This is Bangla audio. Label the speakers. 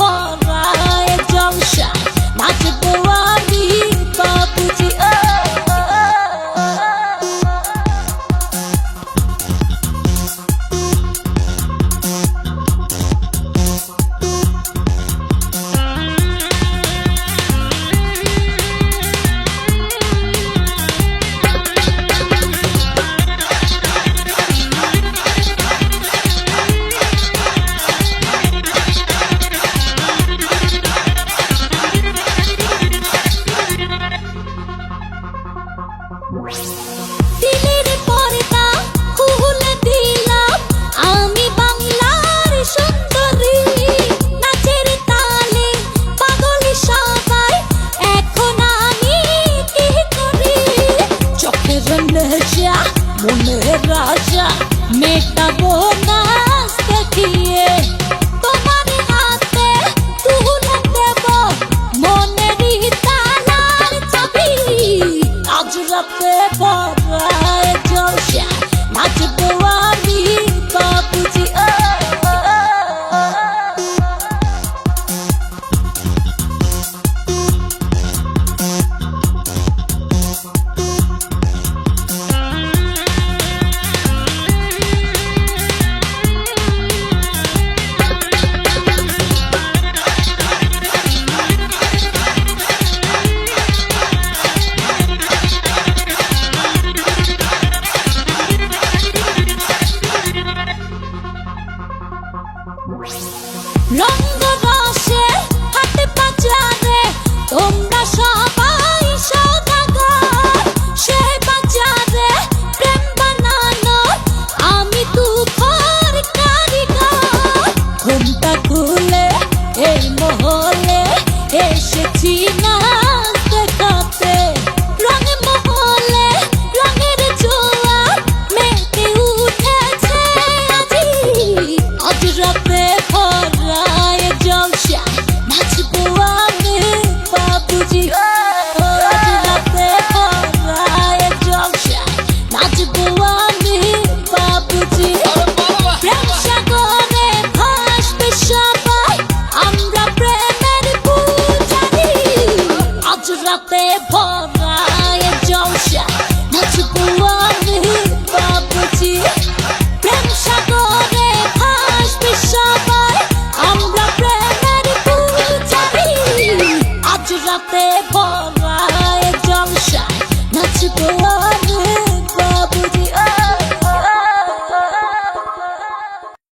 Speaker 1: ভরায় জলসা নাচবো আমি বাবুজি দিলের পর্দা খুলে দিলাম আমি বাংলার সুন্দরী নাচের তালে পাগল সবাই এখন আমি কি করি চোখের নেশা মনের রাজা মেটাবো নাচ দেখিয়ে তোমার হাতে তুলে দেব মনেরই তালার চাবি আজ রাতে ভরায় জলসা নাচবো আমি বাবুজি রঙ্গ রসে হাট বাজারে তোমরা সবাই সওদাগর সে বাজারে প্রেম বানানো আমি তুখর কারিগর ঘুমটা খুলে এই মহলে এসেছি নাচ দেখাতে রঙ মহলে রঙের জোয়ার মেতে উঠেছে আজি আজ রাতে ভরায় জলসা নাচবো আমি বাবুজি আজ রাতে ভরায় জলসা নাচবো আমি বাবুজি প্রেম সাগরে ভাসবে সবাই আমরা প্রেমের পূজারি আজ রাতে ভরায় জলসা নাচবো আমি বাবুজি প্রেম সাগরে ভাসবে সবাই আমরা প্রেমের পূজারি আজ রাতে